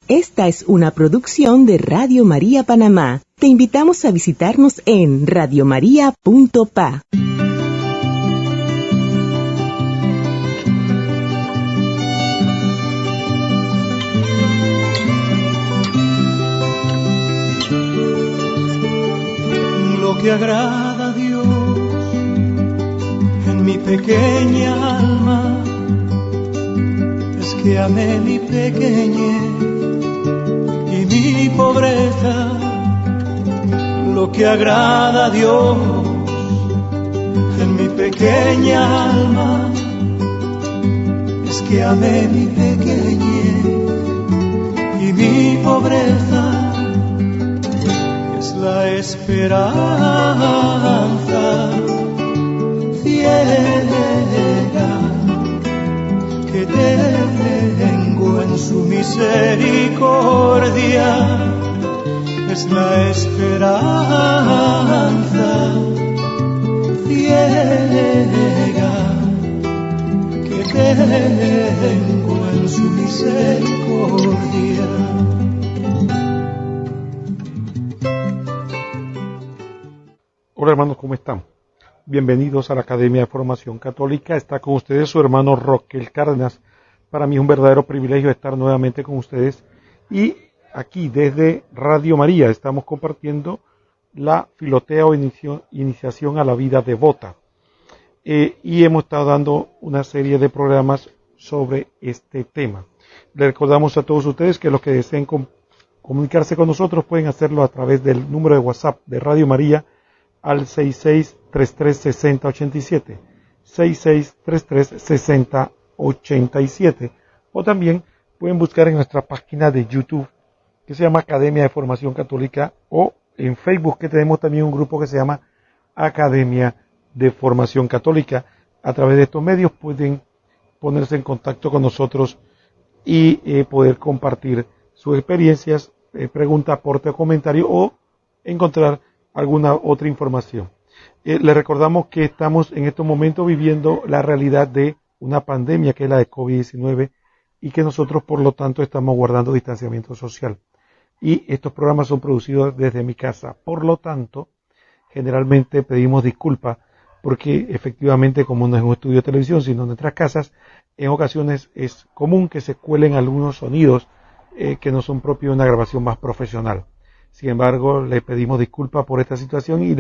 Esta es una producción de Radio María Panamá. Te invitamos a visitarnos en radiomaria.pa. Lo que agrada a Dios en mi pequeña alma es que amé mi pequeñez y mi pobreza. Lo que agrada a Dios en mi pequeña alma es que amé mi pequeñez y mi pobreza. Es la esperanza ciega que tengo en su misericordia. Es la esperanza ciega que tengo en su misericordia. Hola hermanos, ¿cómo están? Bienvenidos a la Academia de Formación Católica. Está con ustedes su hermano Roquel Cárdenas. Para mí es un verdadero privilegio estar nuevamente con ustedes. Y aquí desde Radio María estamos compartiendo la Filotea o Iniciación a la Vida Devota. Y hemos estado dando una serie de programas sobre este tema. Les recordamos a todos ustedes que los que deseen comunicarse con nosotros pueden hacerlo a través del número de WhatsApp de Radio María al 66336087, 66336087, o también pueden buscar en nuestra página de YouTube que se llama Academia de Formación Católica, o en Facebook que tenemos también un grupo que se llama Academia de Formación Católica. A través de estos medios pueden ponerse en contacto con nosotros y poder compartir sus experiencias, pregunta, aporte o comentario, o encontrar alguna otra información. Les recordamos que estamos en estos momentos viviendo la realidad de una pandemia que es la de COVID-19 y que nosotros por lo tanto estamos guardando distanciamiento social. Y estos programas son producidos desde mi casa. Por lo tanto, generalmente pedimos disculpas porque efectivamente como no es un estudio de televisión sino en nuestras casas, en ocasiones es común que se cuelen algunos sonidos que no son propios de una grabación más profesional. Sin embargo, le pedimos disculpas por esta situación y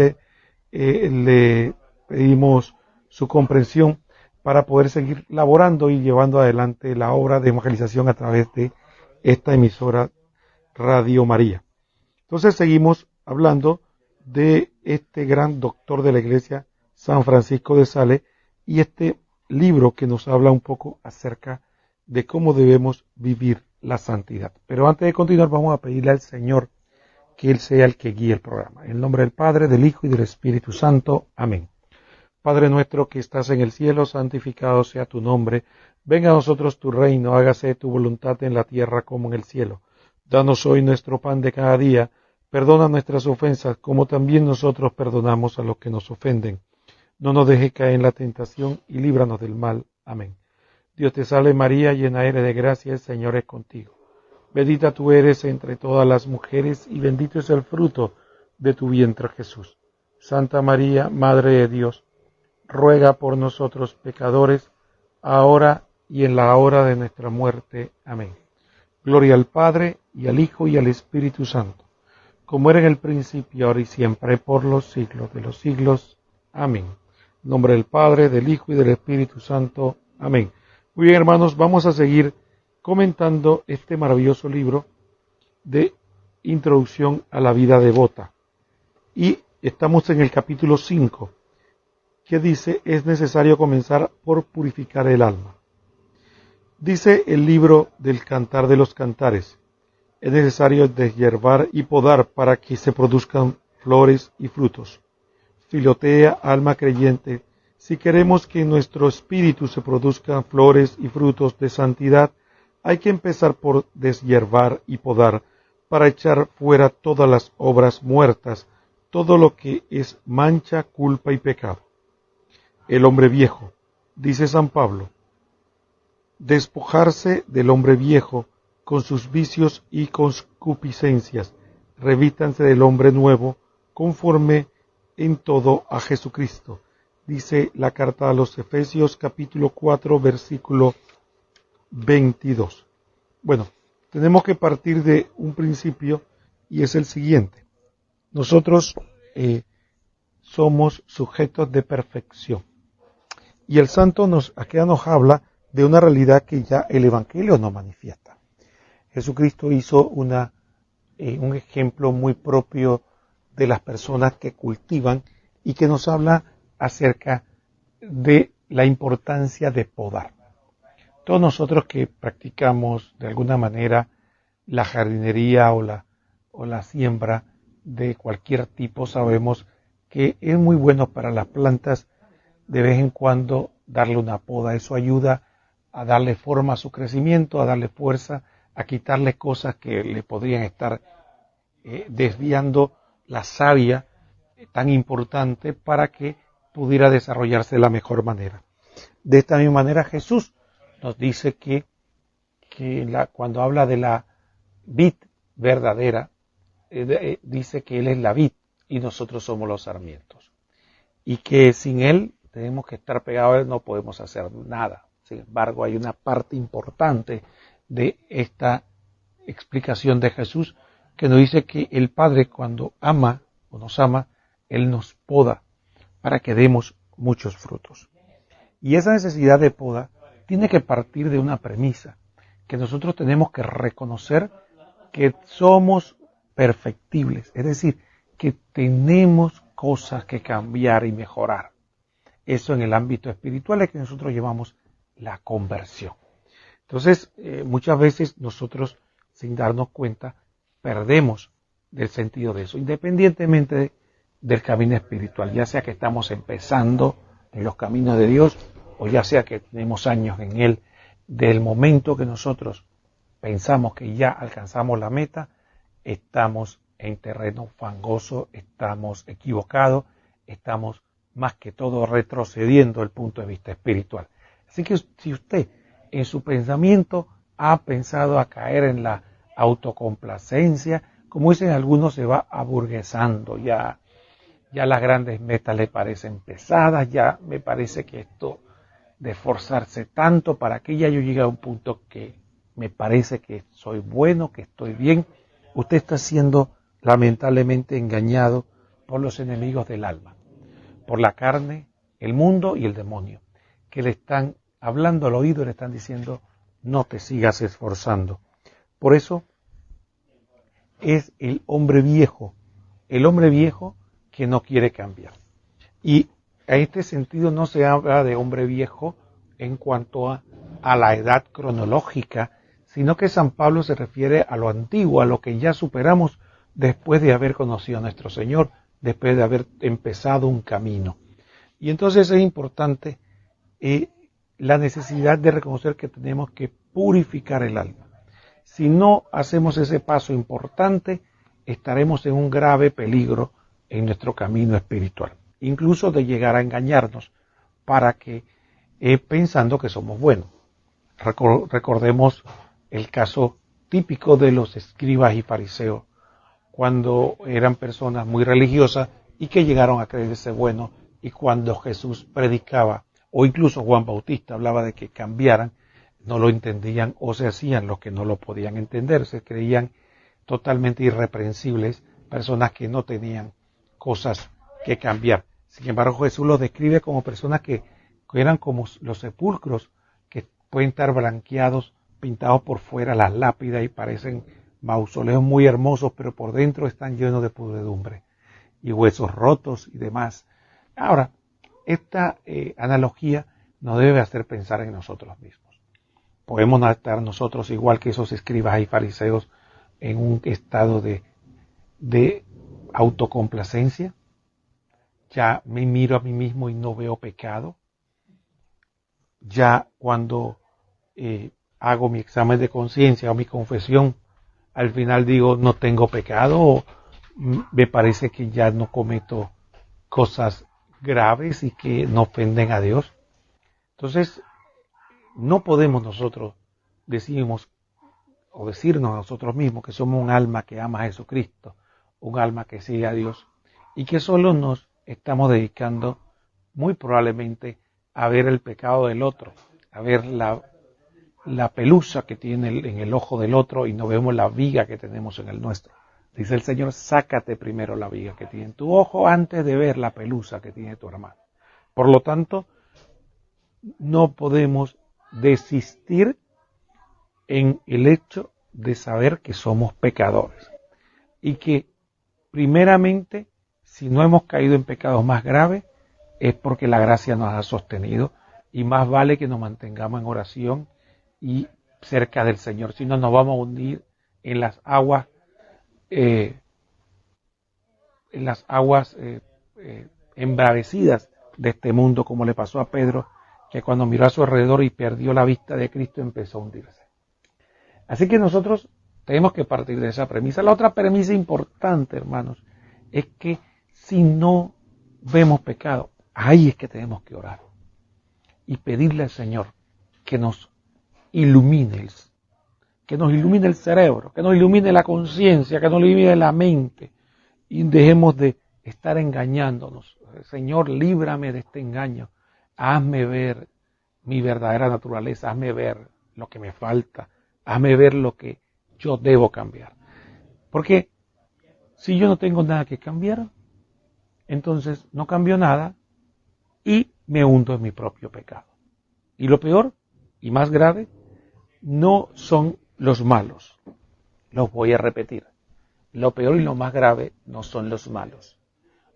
le pedimos su comprensión para poder seguir laborando y llevando adelante la obra de evangelización a través de esta emisora Radio María. Entonces seguimos hablando de este gran doctor de la Iglesia, San Francisco de Sales, y este libro que nos habla un poco acerca de cómo debemos vivir la santidad. Pero antes de continuar vamos a pedirle al Señor que Él sea el que guíe el programa. En el nombre del Padre, del Hijo y del Espíritu Santo. Amén. Padre nuestro que estás en el cielo, santificado sea tu nombre. Venga a nosotros tu reino, hágase tu voluntad en la tierra como en el cielo. Danos hoy nuestro pan de cada día. Perdona nuestras ofensas, como también nosotros perdonamos a los que nos ofenden. No nos dejes caer en la tentación y líbranos del mal. Amén. Dios te salve María, llena eres de gracia, el Señor es contigo. Bendita tú eres entre todas las mujeres y bendito es el fruto de tu vientre Jesús. Santa María, Madre de Dios, ruega por nosotros pecadores, ahora y en la hora de nuestra muerte. Amén. Gloria al Padre, y al Hijo, y al Espíritu Santo, como era en el principio, ahora y siempre, por los siglos de los siglos. Amén. En nombre del Padre, del Hijo y del Espíritu Santo. Amén. Muy bien, hermanos, vamos a seguir comentando este maravilloso libro de Introducción a la Vida Devota. Y estamos en el capítulo 5, que dice, es necesario comenzar por purificar el alma. Dice el libro del Cantar de los Cantares, es necesario deshiervar y podar para que se produzcan flores y frutos. Filotea, alma creyente, si queremos que en nuestro espíritu se produzcan flores y frutos de santidad, hay que empezar por deshiervar y podar, para echar fuera todas las obras muertas, todo lo que es mancha, culpa y pecado. El hombre viejo, dice San Pablo, despojarse del hombre viejo con sus vicios y concupiscencias. Revístanse del hombre nuevo, conforme en todo a Jesucristo. Dice la carta a los Efesios capítulo 4 versículo 22. Bueno, tenemos que partir de un principio y es el siguiente. Nosotros somos sujetos de perfección. Y el santo aquí nos habla de una realidad que ya el Evangelio nos manifiesta. Jesucristo hizo un ejemplo muy propio de las personas que cultivan y que nos habla acerca de la importancia de podar. Todos nosotros que practicamos de alguna manera la jardinería o la siembra de cualquier tipo sabemos que es muy bueno para las plantas de vez en cuando darle una poda. Eso ayuda a darle forma a su crecimiento, a darle fuerza, a quitarle cosas que le podrían estar desviando la savia tan importante para que pudiera desarrollarse de la mejor manera. De esta misma manera Jesús nos dice que cuando habla de la vid verdadera, dice que Él es la vid y nosotros somos los sarmientos. Y que sin Él tenemos que estar pegados a Él, no podemos hacer nada. Sin embargo, hay una parte importante de esta explicación de Jesús que nos dice que el Padre cuando ama o nos ama, Él nos poda para que demos muchos frutos. Y esa necesidad de poda tiene que partir de una premisa, que nosotros tenemos que reconocer que somos perfectibles, es decir, que tenemos cosas que cambiar y mejorar. Eso en el ámbito espiritual es que nosotros llevamos la conversión. Entonces, muchas veces nosotros, sin darnos cuenta, perdemos del sentido de eso, independientemente del camino espiritual, ya sea que estamos empezando en los caminos de Dios o ya sea que tenemos años en Él. Del momento que nosotros pensamos que ya alcanzamos la meta, estamos en terreno fangoso, estamos equivocados, estamos más que todo retrocediendo el punto de vista espiritual. Así que si usted en su pensamiento ha pensado a caer en la autocomplacencia, como dicen algunos, se va aburguesando, ya las grandes metas le parecen pesadas, ya me parece que esto de esforzarse tanto para que ya yo llegue a un punto que me parece que soy bueno, que estoy bien, usted está siendo lamentablemente engañado por los enemigos del alma, por la carne, el mundo y el demonio, que le están hablando al oído y le están diciendo no te sigas esforzando. Por eso es el hombre viejo que no quiere cambiar. Y en este sentido no se habla de hombre viejo en cuanto a la edad cronológica, sino que San Pablo se refiere a lo antiguo, a lo que ya superamos después de haber conocido a nuestro Señor, después de haber empezado un camino. Y entonces es importante la necesidad de reconocer que tenemos que purificar el alma. Si no hacemos ese paso importante, estaremos en un grave peligro en nuestro camino espiritual, incluso de llegar a engañarnos para que pensando que somos buenos. Recordemos el caso típico de los escribas y fariseos, cuando eran personas muy religiosas y que llegaron a creerse buenos, y cuando Jesús predicaba, o incluso Juan Bautista hablaba de que cambiaran, no lo entendían o se hacían los que no lo podían entender, se creían totalmente irreprensibles, personas que no tenían cosas que cambiar. Sin embargo, Jesús los describe como personas que eran como los sepulcros, que pueden estar blanqueados, pintados por fuera las lápidas y parecen mausoleos muy hermosos, pero por dentro están llenos de pudredumbre y huesos rotos y demás. Ahora, esta analogía nos debe hacer pensar en nosotros mismos. Podemos estar nosotros igual que esos escribas y fariseos en un estado de autocomplacencia. Ya me miro a mí mismo y no veo pecado. Ya cuando hago mi examen de conciencia o mi confesión, al final digo no tengo pecado, o me parece que ya no cometo cosas graves y que no ofenden a Dios. Entonces, no podemos nosotros, decimos, o decirnos a nosotros mismos que somos un alma que ama a Jesucristo, un alma que sigue a Dios, y que solo nos estamos dedicando muy probablemente a ver el pecado del otro, a ver la pelusa que tiene en el ojo del otro y no vemos la viga que tenemos en el nuestro. Dice el Señor, sácate primero la viga que tiene en tu ojo antes de ver la pelusa que tiene tu hermano. Por lo tanto, no podemos desistir en el hecho de saber que somos pecadores y que primeramente, si no hemos caído en pecados más graves, es porque la gracia nos ha sostenido y más vale que nos mantengamos en oración y cerca del Señor, si no nos vamos a hundir en las aguas embravecidas de este mundo, como le pasó a Pedro, que cuando miró a su alrededor y perdió la vista de Cristo empezó a hundirse. Así que nosotros tenemos que partir de esa premisa. La otra premisa importante, hermanos, es que si no vemos pecado, ahí es que tenemos que orar y pedirle al Señor que nos ilumine el cerebro, que nos ilumine la conciencia, que nos ilumine la mente y dejemos de estar engañándonos. Señor, líbrame de este engaño, hazme ver mi verdadera naturaleza, hazme ver lo que me falta, hazme ver lo que yo debo cambiar. Porque si yo no tengo nada que cambiar, entonces no cambio nada y me hundo en mi propio pecado. Y lo peor y más grave no son los malos. Los voy a repetir. Lo peor y lo más grave no son los malos.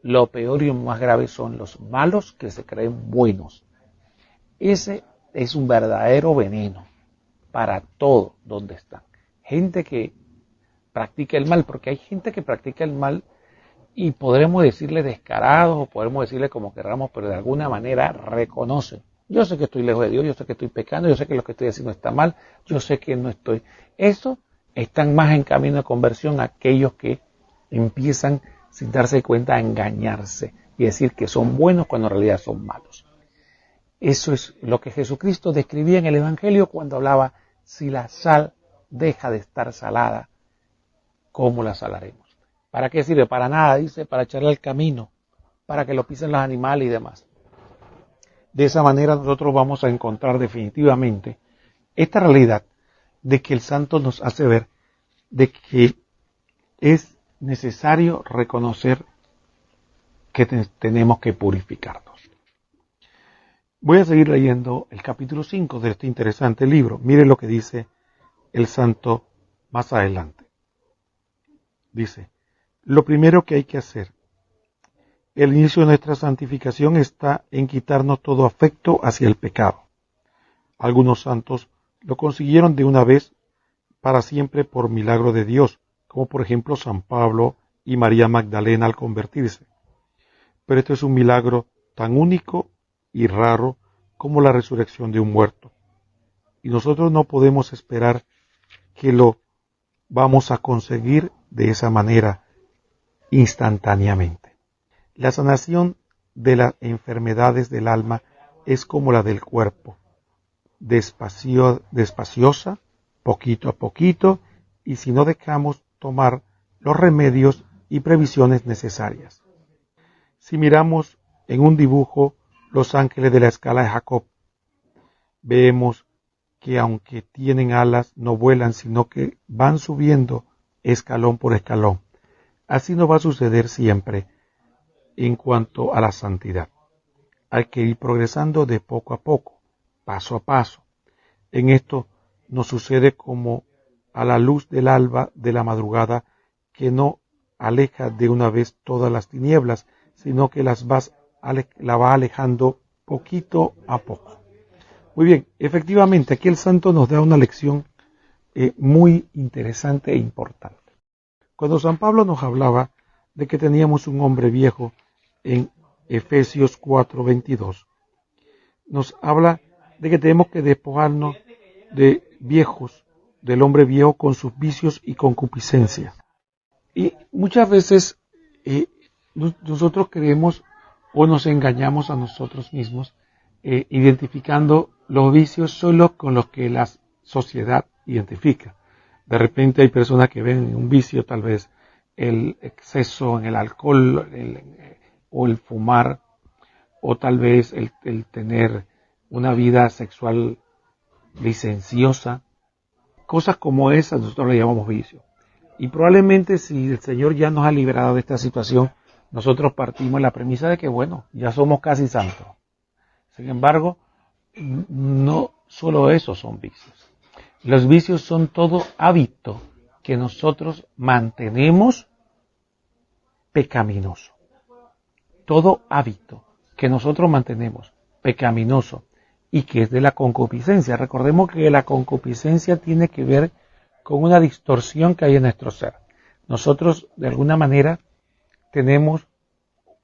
Lo peor y lo más grave son los malos que se creen buenos. Ese es un verdadero veneno para todo donde están. Gente que practica el mal, porque hay gente que practica el mal y podremos decirle descarados o podremos decirle como queramos, pero de alguna manera reconocen. Yo sé que estoy lejos de Dios, yo sé que estoy pecando, yo sé que lo que estoy haciendo está mal, yo sé que no estoy. Eso están más en camino de conversión aquellos que empiezan sin darse cuenta a engañarse y decir que son buenos cuando en realidad son malos. Eso es lo que Jesucristo describía en el Evangelio cuando hablaba, si la sal deja de estar salada, ¿cómo la salaremos? ¿Para qué sirve? Para nada, dice, para echarle al camino, para que lo pisen los animales y demás. De esa manera nosotros vamos a encontrar definitivamente esta realidad de que el santo nos hace ver de que es necesario reconocer que tenemos que purificarnos. Voy a seguir leyendo el capítulo 5 de este interesante libro. Mire lo que dice el santo más adelante. Dice, lo primero que hay que hacer, el inicio de nuestra santificación está en quitarnos todo afecto hacia el pecado. Algunos santos lo consiguieron de una vez para siempre por milagro de Dios, como por ejemplo San Pablo y María Magdalena al convertirse. Pero esto es un milagro tan único y raro como la resurrección de un muerto. Y nosotros no podemos esperar que lo vamos a conseguir de esa manera instantáneamente. La sanación de las enfermedades del alma es como la del cuerpo, despaciosa, poquito a poquito, y si no dejamos tomar los remedios y previsiones necesarias. Si miramos en un dibujo los ángeles de la escala de Jacob, vemos que aunque tienen alas no vuelan, sino que van subiendo escalón por escalón. Así no va a suceder siempre en cuanto a la santidad. Hay que ir progresando de poco a poco, paso a paso. En esto nos sucede como a la luz del alba de la madrugada, que no aleja de una vez todas las tinieblas, sino que la va alejando poquito a poco. Muy bien, efectivamente, aquí el santo nos da una lección muy interesante e importante. Cuando San Pablo nos hablaba de que teníamos un hombre viejo en Efesios 4:22, nos habla de que tenemos que despojarnos de viejos, del hombre viejo con sus vicios y concupiscencias. Y muchas veces nosotros creemos o nos engañamos a nosotros mismos identificando los vicios solo con los que la sociedad identifica. De repente hay personas que ven un vicio, tal vez el exceso en el alcohol o el fumar, o tal vez el tener una vida sexual licenciosa. Cosas como esas nosotros le llamamos vicio. Y probablemente si el Señor ya nos ha liberado de esta situación, nosotros partimos de la premisa de que, bueno, ya somos casi santos. Sin embargo, no solo esos son vicios. Los vicios son todo hábito que nosotros mantenemos pecaminoso. Todo hábito que nosotros mantenemos pecaminoso y que es de la concupiscencia. Recordemos que la concupiscencia tiene que ver con una distorsión que hay en nuestro ser. Nosotros, de alguna manera, tenemos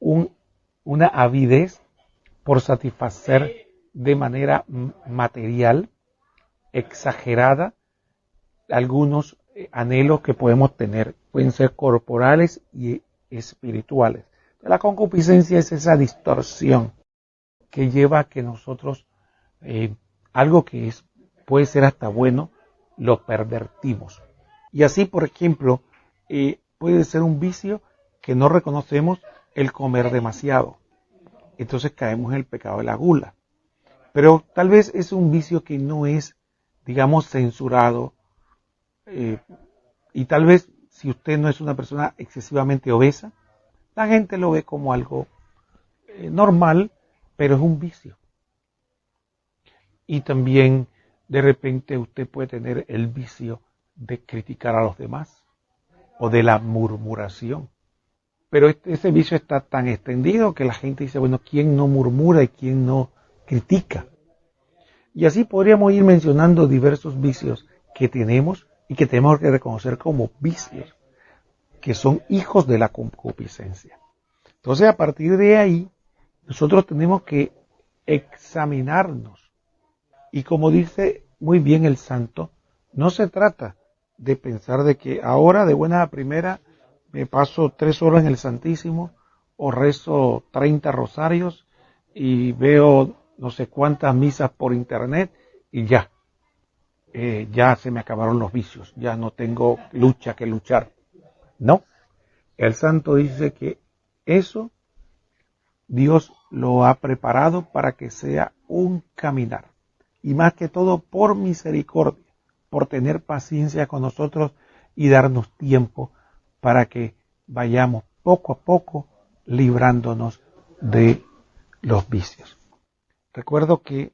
una avidez por satisfacer de manera material, exagerada, algunos anhelos que podemos tener. Pueden ser corporales y espirituales. La concupiscencia es esa distorsión que lleva a que nosotros algo que puede ser hasta bueno, lo pervertimos. Y así, por ejemplo, puede ser un vicio que no reconocemos el comer demasiado. Entonces caemos en el pecado de la gula. Pero tal vez es un vicio que no es, digamos, censurado. Y tal vez si usted no es una persona excesivamente obesa, la gente lo ve como algo normal, pero es un vicio. Y también de repente usted puede tener el vicio de criticar a los demás o de la murmuración. Pero ese vicio está tan extendido que la gente dice, bueno, ¿quién no murmura y quién no critica? Y así podríamos ir mencionando diversos vicios que tenemos y que tenemos que reconocer como vicios, que son hijos de la concupiscencia. Entonces, a partir de ahí, nosotros tenemos que examinarnos. Y como dice muy bien el santo, no se trata de pensar de que ahora de buena a primera me paso 3 horas en el Santísimo o rezo 30 rosarios y veo no sé cuántas misas por internet y ya se me acabaron los vicios, ya no tengo lucha que luchar. No, el santo dice que eso Dios lo ha preparado para que sea un caminar. Y más que todo por misericordia, por tener paciencia con nosotros y darnos tiempo para que vayamos poco a poco librándonos de los vicios. Recuerdo que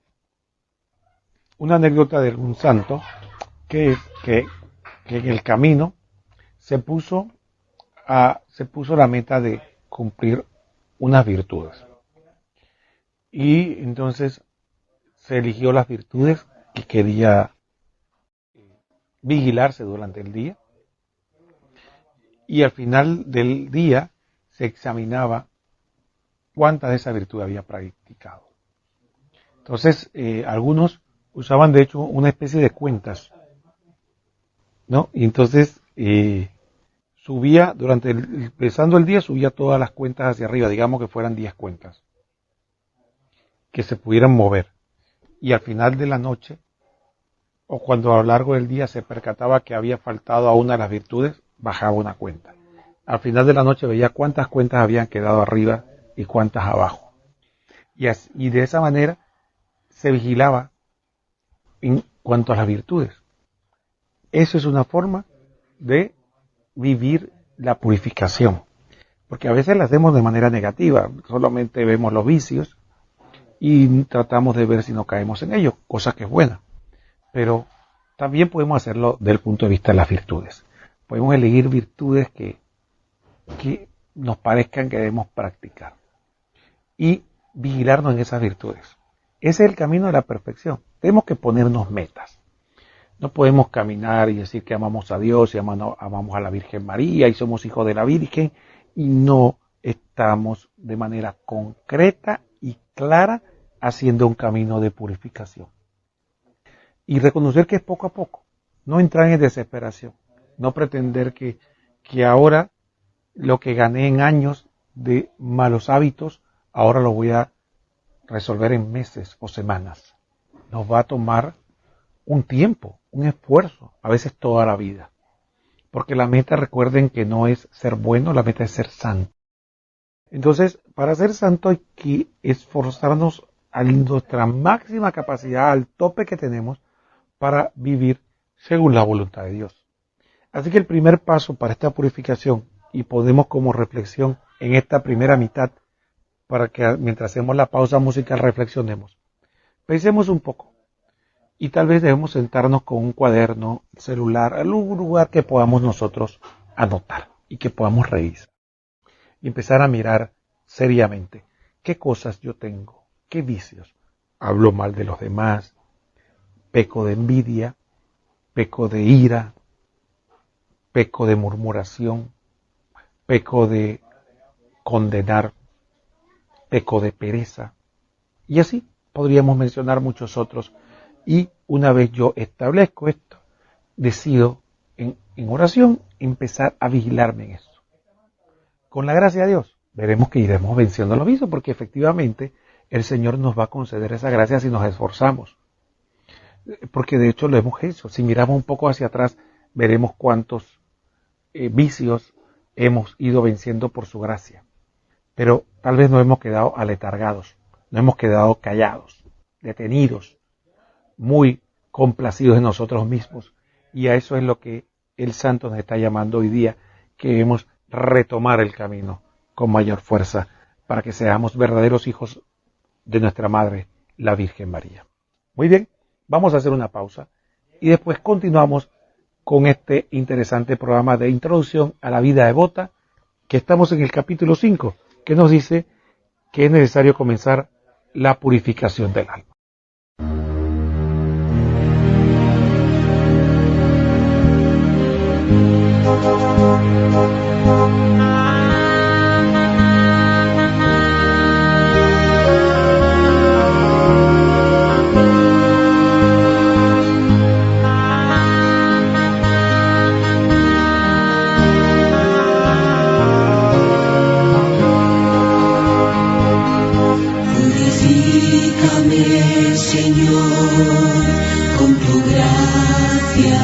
una anécdota de un santo que en el camino se puso la meta de cumplir unas virtudes. Y entonces se eligió las virtudes que quería vigilarse durante el día. Y al final del día se examinaba cuántas de esas virtudes había practicado. Entonces, algunos usaban de hecho una especie de cuentas, ¿no? Y entonces subía, empezando el día, subía todas las cuentas hacia arriba, digamos que fueran 10 cuentas, que se pudieran mover. Y al final de la noche, o cuando a lo largo del día se percataba que había faltado a una de las virtudes, bajaba una cuenta. Al final de la noche veía cuántas cuentas habían quedado arriba y cuántas abajo. Y de esa manera se vigilaba en cuanto a las virtudes. Eso es una forma de vivir la purificación. Porque a veces la hacemos de manera negativa. Solamente vemos los vicios y tratamos de ver si no caemos en ellos, cosa que es buena. Pero también podemos hacerlo desde el punto de vista de las virtudes. Podemos elegir virtudes que nos parezcan que debemos practicar y vigilarnos en esas virtudes. Ese es el camino de la perfección. Tenemos que ponernos metas. No podemos caminar y decir que amamos a Dios y amamos a la Virgen María y somos hijos de la Virgen y no estamos de manera concreta y clara haciendo un camino de purificación. Y reconocer que es poco a poco. No entrar en desesperación. No pretender que ahora lo que gané en años de malos hábitos, ahora lo voy a resolver en meses o semanas. Nos va a tomar un tiempo, un esfuerzo, a veces toda la vida. Porque la meta, recuerden que no es ser bueno, la meta es ser santo. Entonces, para ser santo hay que esforzarnos a nuestra máxima capacidad, al tope que tenemos, para vivir según la voluntad de Dios. Así que el primer paso para esta purificación, y ponemos como reflexión en esta primera mitad, para que mientras hacemos la pausa musical reflexionemos. Pensemos un poco. Y tal vez debemos sentarnos con un cuaderno, celular, algún lugar que podamos nosotros anotar y que podamos revisar. Y empezar a mirar seriamente qué cosas yo tengo, qué vicios. Hablo mal de los demás, peco de envidia, peco de ira, peco de murmuración, peco de condenar, peco de pereza. Y así podríamos mencionar muchos otros. Y una vez yo establezco esto, decido en oración empezar a vigilarme en esto. Con la gracia de Dios, veremos que iremos venciendo los vicios, porque efectivamente el Señor nos va a conceder esa gracia si nos esforzamos. Porque de hecho lo hemos hecho. Si miramos un poco hacia atrás, veremos cuántos vicios hemos ido venciendo por su gracia. Pero tal vez nos hemos quedado aletargados, nos hemos quedado callados, detenidos, muy complacidos en nosotros mismos. Y a eso es lo que el Santo nos está llamando hoy día, que debemos retomar el camino con mayor fuerza para que seamos verdaderos hijos de nuestra Madre, la Virgen María. Muy bien, vamos a hacer una pausa y después continuamos con este interesante programa de introducción a la vida devota, que estamos en el capítulo 5, que nos dice que es necesario comenzar la purificación del alma. Purifícame, Señor, con tu gracia.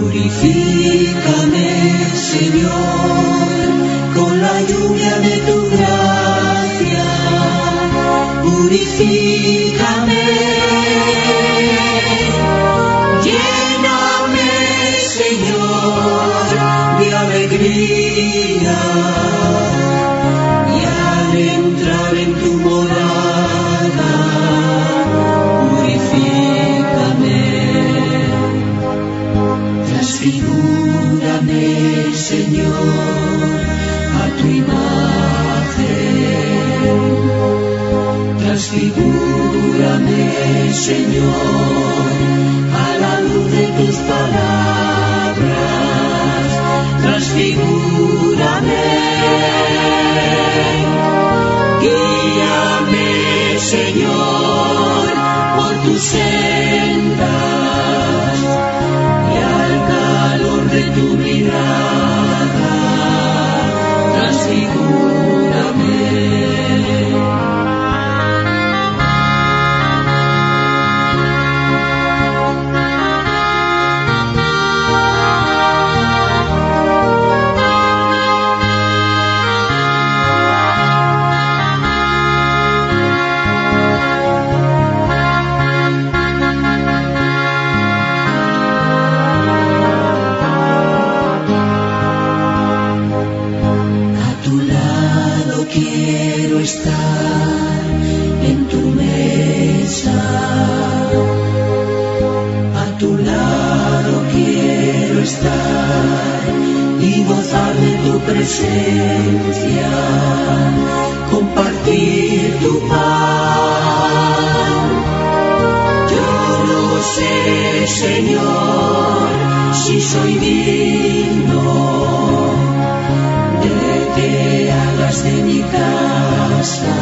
Purifícame, Señor, con la lluvia de tu gracia. Purifícame, lléname, Señor, de alegría. Entrar en tu morada, purifícame, transfigúrame, Señor, a tu imagen, transfigúrame, Señor, a la luz de tus palabras, transfigúrame. Guíame, Señor, por tus sendas y al calor de tu mirada, transfigúrame. Quiero estar en tu mesa, a tu lado quiero estar y gozar de tu presencia, compartir tu pan. Yo no sé, Señor, si soy digno de que hagas de mi casa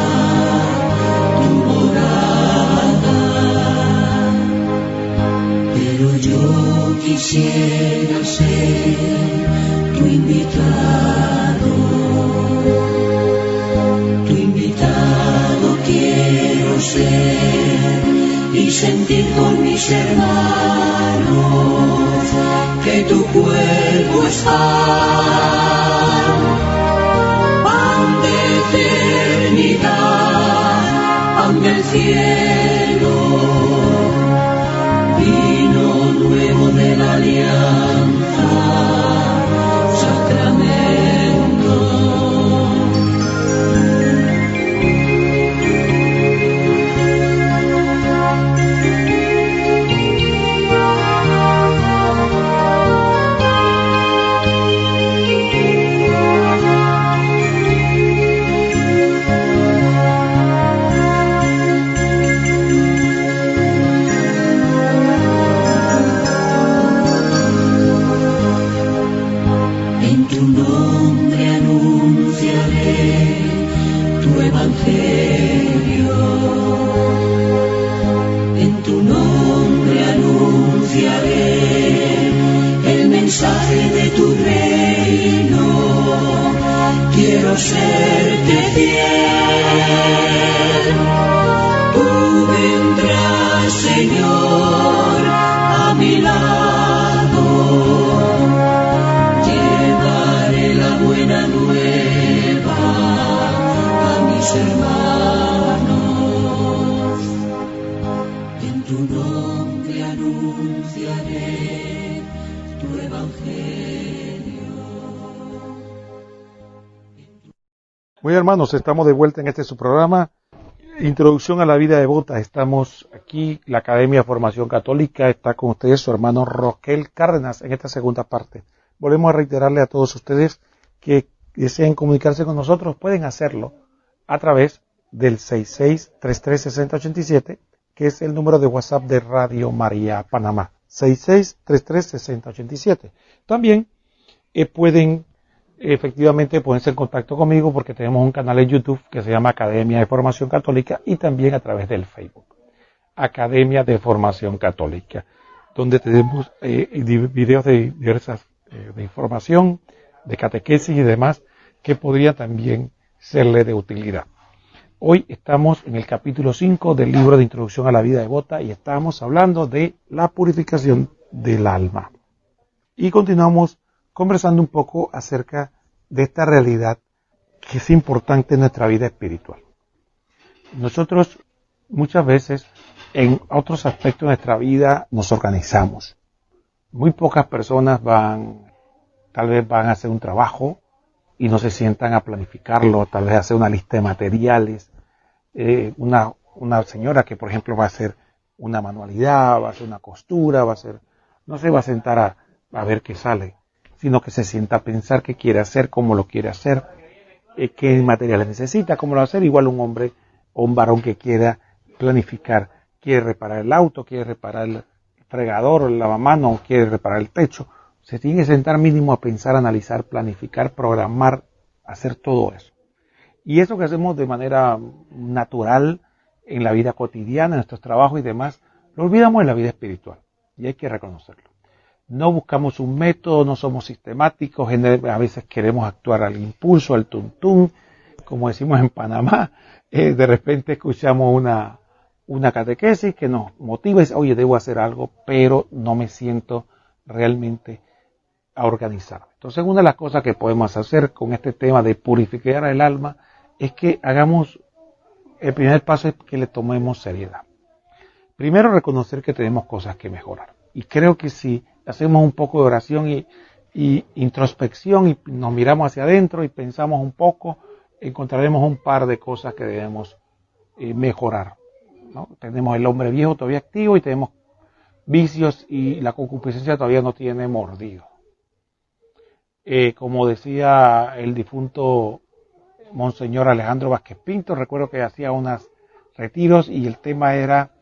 tu morada, pero yo quisiera ser tu invitado quiero ser y sentir con mis hermanos que tu cuerpo es pan de eternidad, pan del cielo, vino nuevo de la alianza, sacramento. En tu nombre anunciaré el mensaje de tu reino. Quiero serte fiel. Tú vendrás, Señor, a mi lado. Llevaré la buena nueva a mis hermanos. En tu nombre anunciaré tu evangelio. Muy hermanos, estamos de vuelta en este su programa, Introducción a la vida devota. Estamos aquí, la Academia de Formación Católica, está con ustedes su hermano Roquel Cárdenas en esta segunda parte. Volvemos a reiterarle a todos ustedes que deseen comunicarse con nosotros, pueden hacerlo a través del 66336087, que es el número de WhatsApp de Radio María Panamá, 66336087. También pueden efectivamente ponerse en contacto conmigo porque tenemos un canal en YouTube que se llama Academia de Formación Católica y también a través del Facebook, Academia de Formación Católica, donde tenemos videos de diversas de información, de catequesis y demás que podría también serle de utilidad. Hoy estamos en el capítulo 5 del libro de Introducción a la vida devota y estamos hablando de la purificación del alma. Y continuamos conversando un poco acerca de esta realidad que es importante en nuestra vida espiritual. Nosotros muchas veces en otros aspectos de nuestra vida nos organizamos. Muy pocas personas tal vez van a hacer un trabajo y no se sientan a planificarlo, tal vez hacer una lista de materiales. Una señora que por ejemplo va a hacer una manualidad, va a hacer una costura, no se va a sentar a ver qué sale, sino que se sienta a pensar qué quiere hacer, cómo lo quiere hacer, qué materiales necesita, cómo lo va a hacer. Igual un hombre o un varón que quiera planificar, quiere reparar el auto, quiere reparar el fregador o el lavamanos, quiere reparar el techo, se tiene que sentar mínimo a pensar, analizar, planificar, programar, hacer todo eso. Y eso que hacemos de manera natural en la vida cotidiana, en nuestros trabajos y demás, lo olvidamos en la vida espiritual. Y hay que reconocerlo. No buscamos un método, no somos sistemáticos, a veces queremos actuar al impulso, al tuntún, como decimos en Panamá. De repente escuchamos una catequesis que nos motiva y dice, oye, debo hacer algo, pero no me siento realmente a organizar. Entonces, una de las cosas que podemos hacer con este tema de purificar el alma es que el primer paso es que le tomemos seriedad. Primero, reconocer que tenemos cosas que mejorar. Y creo que si hacemos un poco de oración y introspección y nos miramos hacia adentro y pensamos un poco, encontraremos un par de cosas que debemos mejorar, ¿no? Tenemos el hombre viejo todavía activo y tenemos vicios y la concupiscencia todavía no tiene mordido. Como decía el difunto Monseñor Alejandro Vázquez Pinto, recuerdo que hacía unos retiros y el tema era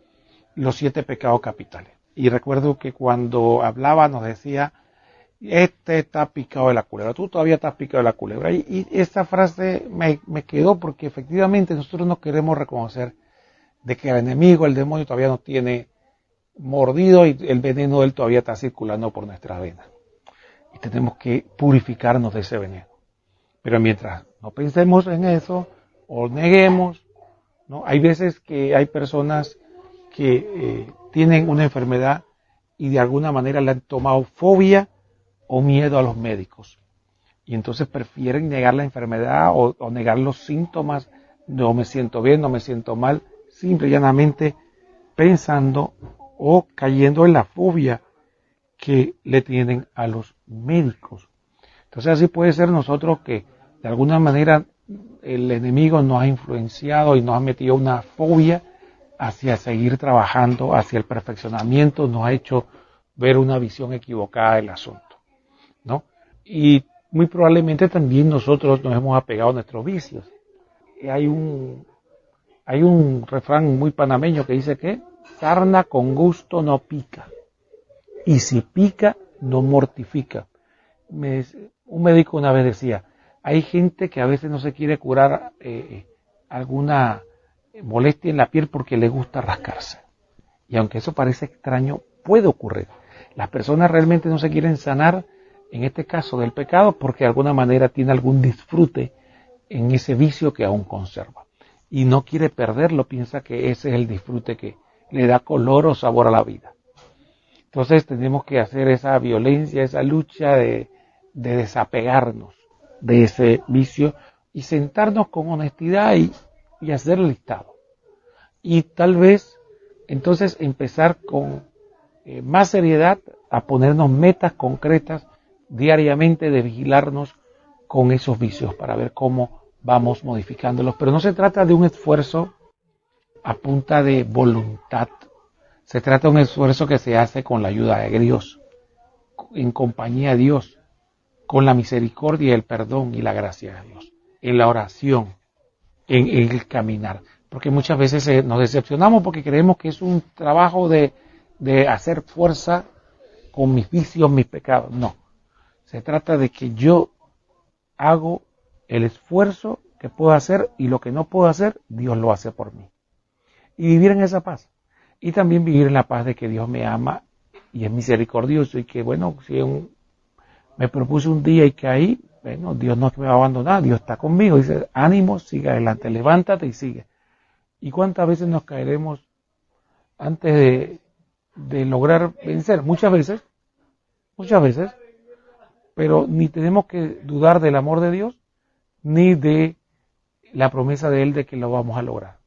los 7 pecados capitales. Y recuerdo que cuando hablaba nos decía, está picado de la culebra, tú todavía estás picado de la culebra. Y esta frase me quedó porque efectivamente nosotros no queremos reconocer de que el enemigo, el demonio todavía nos tiene mordido y el veneno de él todavía está circulando por nuestra vena. Y tenemos que purificarnos de ese veneno. Pero mientras no pensemos en eso o neguemos, ¿no? Hay veces que hay personas que tienen una enfermedad y de alguna manera le han tomado fobia o miedo a los médicos. Y entonces prefieren negar la enfermedad o negar los síntomas. No me siento bien, no me siento mal, simple y llanamente pensando o cayendo en la fobia que le tienen a los médicos. Entonces así puede ser nosotros que de alguna manera el enemigo nos ha influenciado y nos ha metido una fobia hacia seguir trabajando, hacia el perfeccionamiento, nos ha hecho ver una visión equivocada del asunto, ¿no? Y muy probablemente también nosotros nos hemos apegado a nuestros vicios. Hay un refrán muy panameño que dice que sarna con gusto no pica, y si pica no mortifica. Un médico una vez decía, hay gente que a veces no se quiere curar alguna molestia en la piel porque le gusta rascarse. Y aunque eso parece extraño, puede ocurrir. Las personas realmente no se quieren sanar, en este caso del pecado, porque de alguna manera tiene algún disfrute en ese vicio que aún conserva. Y no quiere perderlo, piensa que ese es el disfrute que le da color o sabor a la vida. Entonces tenemos que hacer esa violencia, esa lucha de desapegarnos de ese vicio y sentarnos con honestidad y hacer el listado. Y tal vez entonces empezar con más seriedad a ponernos metas concretas diariamente de vigilarnos con esos vicios para ver cómo vamos modificándolos. Pero no se trata de un esfuerzo a punta de voluntad. Se trata de un esfuerzo que se hace con la ayuda de Dios, en compañía de Dios, con la misericordia, el perdón y la gracia de Dios, en la oración, en el caminar. Porque muchas veces nos decepcionamos porque creemos que es un trabajo de hacer fuerza con mis vicios, mis pecados. No, se trata de que yo hago el esfuerzo que puedo hacer y lo que no puedo hacer, Dios lo hace por mí. Y vivir en esa paz. Y también vivir en la paz de que Dios me ama y es misericordioso y que, bueno, si me propuse un día y caí, bueno, Dios no me va a abandonar, Dios está conmigo. Dice, ánimo, sigue adelante, levántate y sigue. ¿Y cuántas veces nos caeremos antes de lograr vencer? Muchas veces, pero ni tenemos que dudar del amor de Dios, ni de la promesa de Él de que lo vamos a lograr.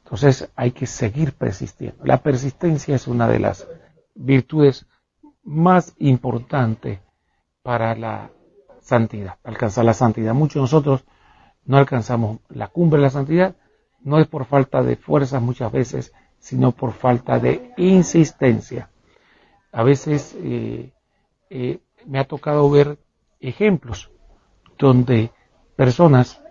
Entonces hay que seguir persistiendo. La persistencia es una de las virtudes más importantes para la santidad, alcanzar la santidad. Muchos de nosotros no alcanzamos la cumbre de la santidad, no es por falta de fuerzas muchas veces, sino por falta de insistencia. A veces me ha tocado ver ejemplos donde personas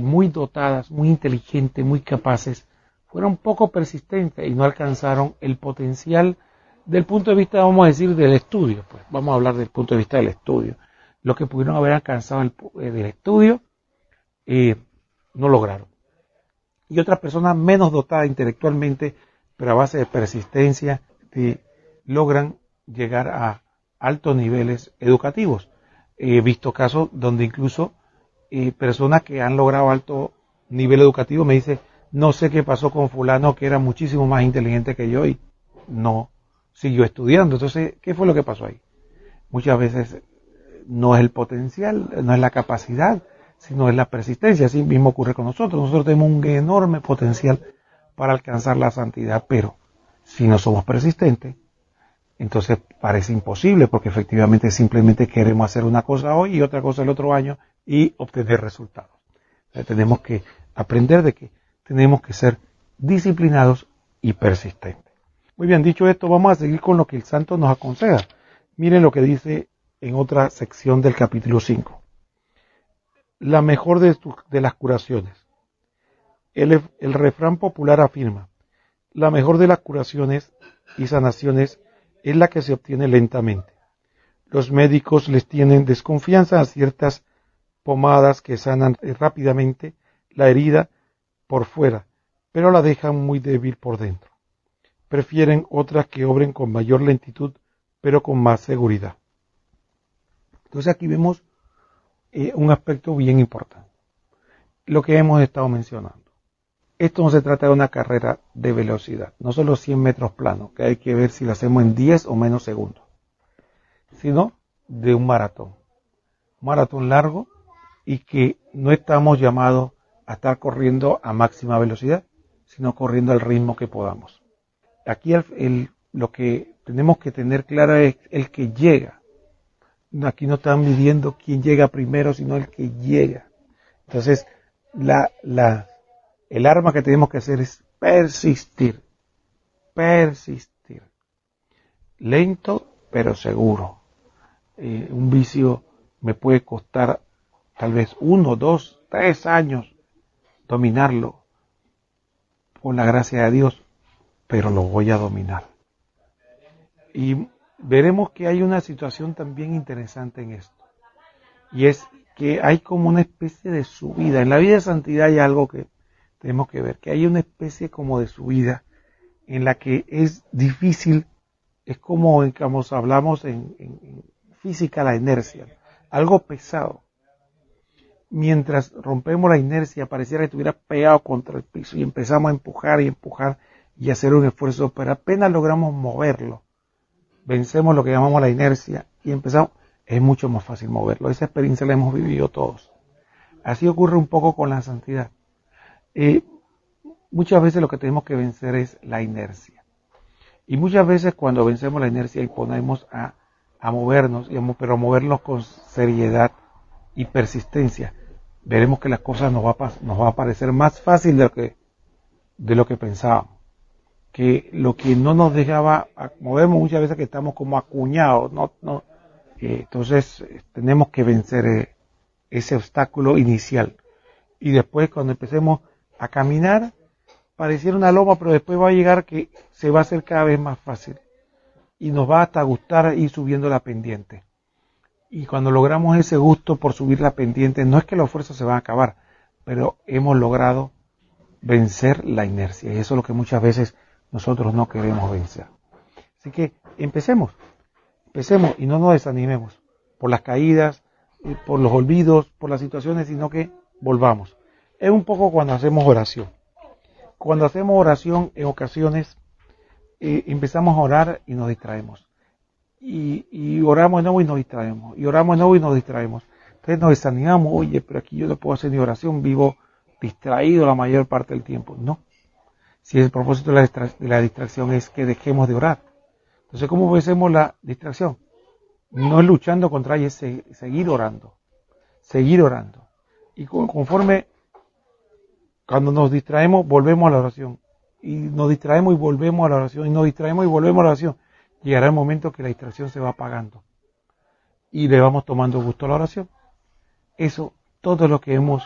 muy dotadas, muy inteligentes, muy capaces, fueron poco persistentes y no alcanzaron el potencial del punto de vista, vamos a decir, del estudio. Pues vamos a hablar del punto de vista del estudio. Lo que pudieron haber alcanzado del estudio, no lograron. Y otras personas menos dotadas intelectualmente, pero a base de persistencia, logran llegar a altos niveles educativos. He visto casos donde incluso personas que han logrado alto nivel educativo me dicen, no sé qué pasó con fulano que era muchísimo más inteligente que yo y no siguió estudiando. Entonces, ¿qué fue lo que pasó ahí? Muchas veces no es el potencial, no es la capacidad, sino es la persistencia. Así mismo ocurre con nosotros. Nosotros tenemos un enorme potencial para alcanzar la santidad, pero si no somos persistentes, entonces parece imposible, porque efectivamente simplemente queremos hacer una cosa hoy y otra cosa el otro año y obtener resultados. Entonces, tenemos que aprender de que tenemos que ser disciplinados y persistentes. Muy bien, dicho esto, vamos a seguir con lo que el santo nos aconseja. Miren lo que dice en otra sección del capítulo 5. La mejor de las curaciones. El refrán popular afirma, la mejor de las curaciones y sanaciones es la que se obtiene lentamente. Los médicos les tienen desconfianza a ciertas pomadas que sanan rápidamente la herida por fuera, pero la dejan muy débil por dentro. Prefieren otras que obren con mayor lentitud, pero con más seguridad. Entonces aquí vemos un aspecto bien importante, lo que hemos estado mencionando. esto no se trata de una carrera de velocidad, no son los 100 metros planos, que hay que ver si lo hacemos en 10 o menos segundos, sino de un maratón largo, y que no estamos llamados a estar corriendo a máxima velocidad, sino corriendo al ritmo que podamos. Aquí lo que tenemos que tener claro es el que llega. Aquí no están midiendo quién llega primero, sino el que llega. Entonces, el arma que tenemos que hacer es persistir. Lento, pero seguro. Un vicio me puede costar tal vez 1, 2, 3 años dominarlo, por la gracia de Dios, pero lo voy a dominar. Y veremos que hay una situación también interesante en esto, y es que hay como una especie de subida. En la vida de santidad hay algo que tenemos que ver, que hay una especie como de subida en la que es difícil, es como hablamos en física, la inercia, algo pesado. Mientras rompemos la inercia, pareciera que estuviera pegado contra el piso y empezamos a empujar y hacer un esfuerzo, pero apenas logramos moverlo, vencemos lo que llamamos la inercia y empezamos, es mucho más fácil moverlo. Esa experiencia la hemos vivido todos. Así ocurre un poco con la santidad. Muchas veces lo que tenemos que vencer es la inercia. Y muchas veces cuando vencemos la inercia y ponemos a movernos, pero a movernos con seriedad y persistencia, veremos que las cosas nos va a parecer más fácil de lo que pensábamos. Que lo que no nos dejaba movernos muchas veces, que estamos como acuñados, entonces tenemos que vencer ese obstáculo inicial. Y después, cuando empecemos a caminar, pareciera una loma, pero después va a llegar que se va a hacer cada vez más fácil. Y nos va hasta gustar ir subiendo la pendiente. Y cuando logramos ese gusto por subir la pendiente, no es que los esfuerzos se van a acabar, pero hemos logrado vencer la inercia. Y eso es lo que muchas veces nosotros no queremos vencer. Así que empecemos y no nos desanimemos por las caídas, por los olvidos, por las situaciones, sino que volvamos. Es un poco cuando hacemos oración. Cuando hacemos oración, en ocasiones empezamos a orar y nos distraemos. Y oramos de nuevo y nos distraemos. Y oramos de nuevo y nos distraemos. Entonces nos desanimamos. Oye, pero aquí yo no puedo hacer ni oración, vivo distraído la mayor parte del tiempo. No. Si el propósito de la distracción es que dejemos de orar. Entonces, ¿cómo vencemos la distracción? No es luchando contra ella, es seguir orando. Seguir orando. Y conforme, cuando nos distraemos, volvemos a la oración. Y nos distraemos y volvemos a la oración. Y nos distraemos y volvemos a la oración. Llegará el momento que la distracción se va apagando. Y le vamos tomando gusto a la oración. Eso, todo lo que hemos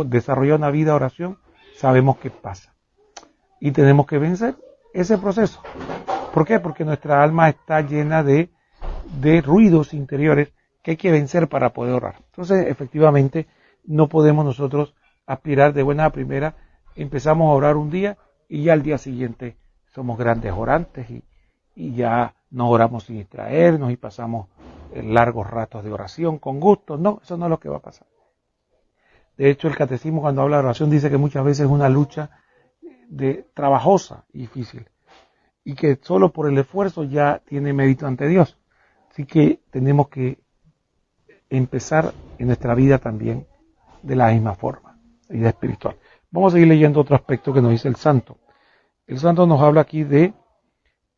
desarrollado una vida de oración, sabemos que pasa. Y tenemos que vencer ese proceso. ¿Por qué? Porque nuestra alma está llena de ruidos interiores que hay que vencer para poder orar. Entonces, efectivamente, no podemos nosotros aspirar de buena a primera. Empezamos a orar un día y ya al día siguiente somos grandes orantes y ya no oramos sin distraernos y pasamos largos ratos de oración con gusto. No, eso no es lo que va a pasar. De hecho, el catecismo, cuando habla de oración, dice que muchas veces es una lucha trabajosa y difícil, y que solo por el esfuerzo ya tiene mérito ante Dios. Así que tenemos que empezar en nuestra vida también de la misma forma, vida espiritual. Vamos a seguir leyendo otro aspecto que nos dice el santo. El santo nos habla aquí de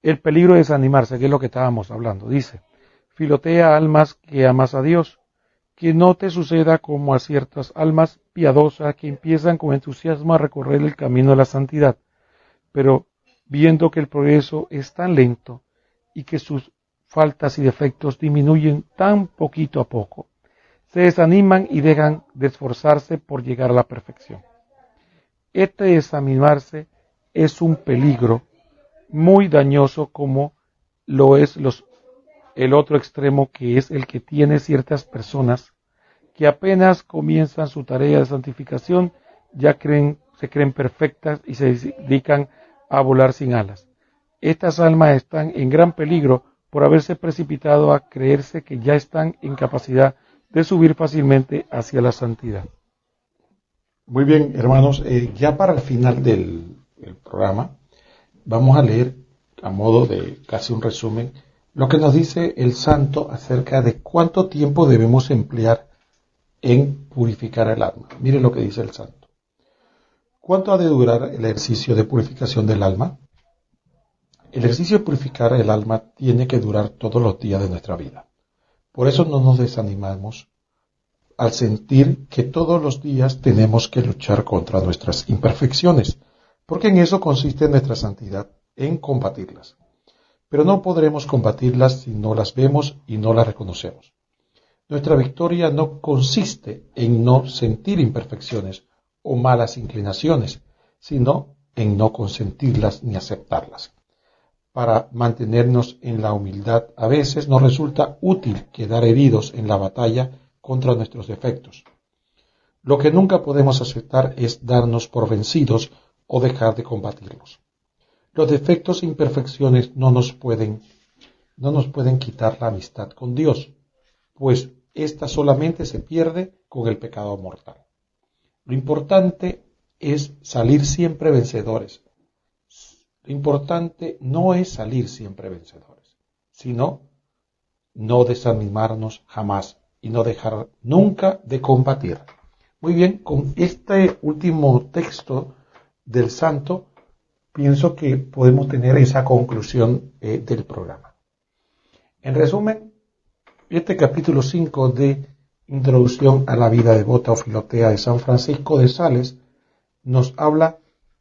el peligro de desanimarse, que es lo que estábamos hablando. Dice: filotea almas que amas a Dios, que no te suceda como a ciertas almas piadosas que empiezan con entusiasmo a recorrer el camino de la santidad, pero viendo que el progreso es tan lento y que sus faltas y defectos disminuyen tan poquito a poco, se desaniman y dejan de esforzarse por llegar a la perfección. Este desanimarse es un peligro muy dañoso, como lo es el otro extremo, que es el que tiene ciertas personas que apenas comienzan su tarea de santificación, ya se creen perfectas y se dedican a volar sin alas. Estas almas están en gran peligro por haberse precipitado a creerse que ya están en capacidad de subir fácilmente hacia la santidad. Muy bien, hermanos, ya para el final del programa vamos a leer a modo de casi un resumen lo que nos dice el santo acerca de cuánto tiempo debemos emplear en purificar el alma. Mire lo que dice el santo. ¿Cuánto ha de durar el ejercicio de purificación del alma? El ejercicio de purificar el alma tiene que durar todos los días de nuestra vida. Por eso no nos desanimamos al sentir que todos los días tenemos que luchar contra nuestras imperfecciones, porque en eso consiste nuestra santidad, en combatirlas. Pero no podremos combatirlas si no las vemos y no las reconocemos. Nuestra victoria no consiste en no sentir imperfecciones o malas inclinaciones, sino en no consentirlas ni aceptarlas. Para mantenernos en la humildad, a veces nos resulta útil quedar heridos en la batalla contra nuestros defectos. Lo que nunca podemos aceptar es darnos por vencidos o dejar de combatirlos. Los defectos e imperfecciones no nos pueden quitar la amistad con Dios, pues ésta solamente se pierde con el pecado mortal. Lo importante es salir siempre vencedores. Lo importante no es salir siempre vencedores, sino no desanimarnos jamás y no dejar nunca de combatir. Muy bien, con este último texto del santo, pienso que podemos tener esa conclusión del programa. En resumen, este capítulo 5 de Introducción a la vida devota o filotea de San Francisco de Sales nos habla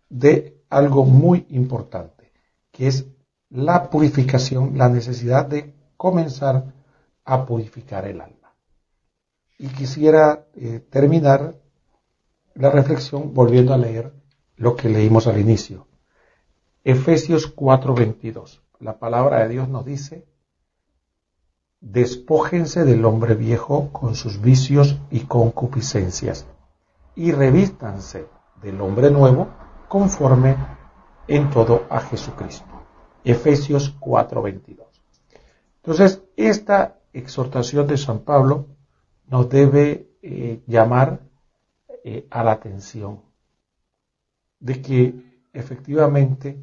de algo muy importante, que es la purificación, la necesidad de comenzar a purificar el alma. Y quisiera terminar la reflexión volviendo a leer lo que leímos al inicio. Efesios 4:22. La palabra de Dios nos dice: despójense del hombre viejo con sus vicios y concupiscencias, y revístanse del hombre nuevo conforme en todo a Jesucristo. Efesios 4:22. Entonces, esta exhortación de San Pablo nos debe llamar a la atención de que efectivamente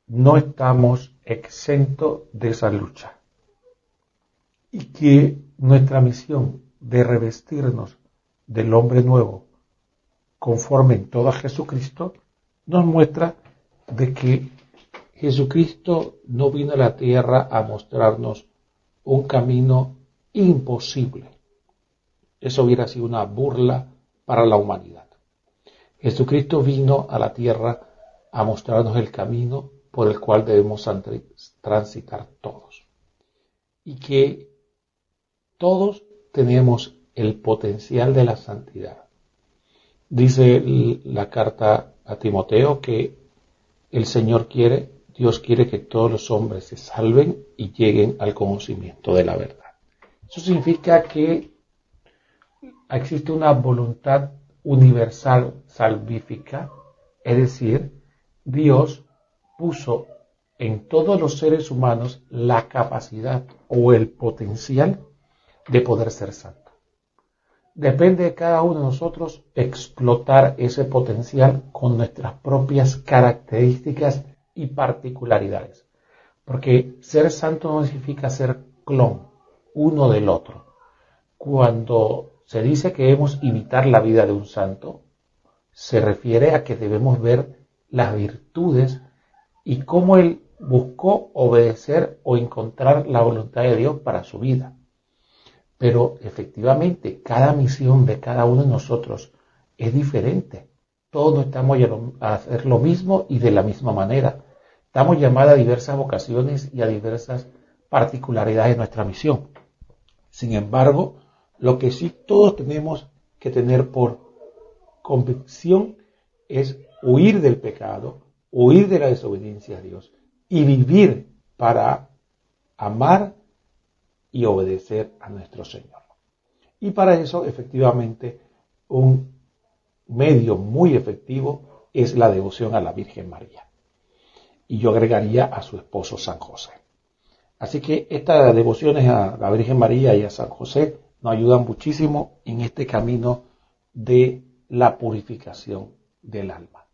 no estamos exentos de esa lucha y que nuestra misión de revestirnos del hombre nuevo conforme en todo a Jesucristo nos muestra de que Jesucristo no vino a la tierra a mostrarnos un camino imposible. Eso hubiera sido una burla para la humanidad. Jesucristo vino a la tierra a mostrarnos el camino por el cual debemos transitar todos. Y que todos tenemos el potencial de la santidad. Dice la carta a Timoteo que Dios quiere que todos los hombres se salven y lleguen al conocimiento de la verdad. Eso significa que existe una voluntad universal salvífica, es decir, Dios puso en todos los seres humanos la capacidad o el potencial de poder ser santo. Depende de cada uno de nosotros explotar ese potencial con nuestras propias características y particularidades. Porque ser santo no significa ser clon uno del otro. Cuando se dice que debemos imitar la vida de un santo, se refiere a que debemos ver las virtudes y cómo él buscó obedecer o encontrar la voluntad de Dios para su vida. Pero efectivamente, cada misión de cada uno de nosotros es diferente. Todos no estamos a hacer lo mismo y de la misma manera. Estamos llamados a diversas vocaciones y a diversas particularidades de nuestra misión. Sin embargo, lo que sí todos tenemos que tener por convicción es huir del pecado, huir de la desobediencia a Dios y vivir para amar y obedecer a nuestro Señor. Y para eso, efectivamente, un medio muy efectivo es la devoción a la Virgen María. Y yo agregaría a su esposo San José. Así que estas devociones a la Virgen María y a San José nos ayudan muchísimo en este camino de la purificación del alma.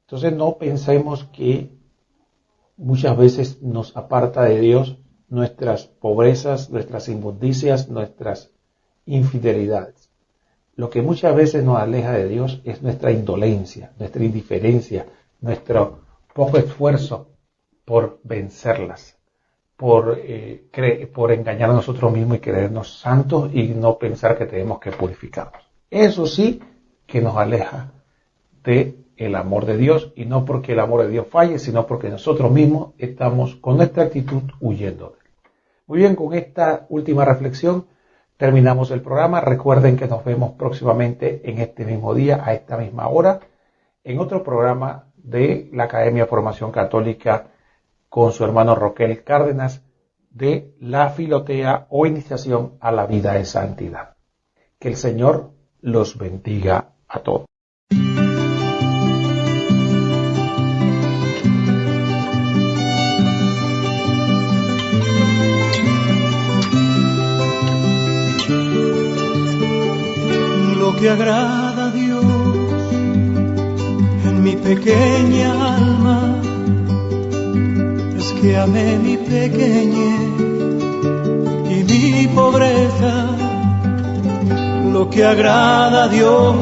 Entonces no pensemos que muchas veces nos aparta de Dios nuestras pobrezas, nuestras inmundicias, nuestras infidelidades. Lo que muchas veces nos aleja de Dios es nuestra indolencia, nuestra indiferencia, nuestro poco esfuerzo por vencerlas, por engañar a nosotros mismos y creernos santos y no pensar que tenemos que purificarnos. Eso sí que nos aleja del amor de Dios, y no porque el amor de Dios falle, sino porque nosotros mismos estamos con nuestra actitud huyendo de él. Muy bien, con esta última reflexión terminamos el programa. Recuerden que nos vemos próximamente en este mismo día, a esta misma hora, en otro programa de la Academia de Formación Católica con su hermano Roquel Cárdenas, de la Filotea o Iniciación a la Vida de Santidad. Que el Señor los bendiga a todos. Lo que agrada a Dios en mi pequeña alma es que amé mi pequeñez y mi pobreza. Lo que agrada a Dios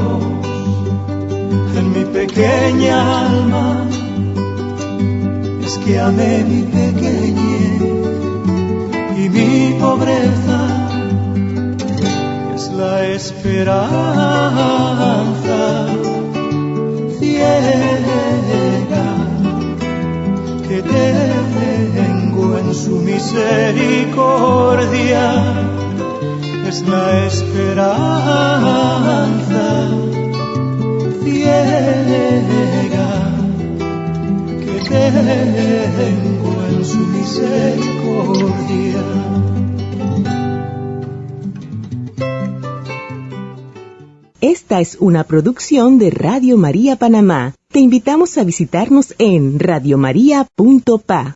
en mi pequeña alma es que amé mi pequeñez y mi pobreza. Es la esperanza ciega que tengo en su misericordia. Es la esperanza ciega que tengo en su misericordia. Esta es una producción de Radio María Panamá. Te invitamos a visitarnos en radiomaria.pa.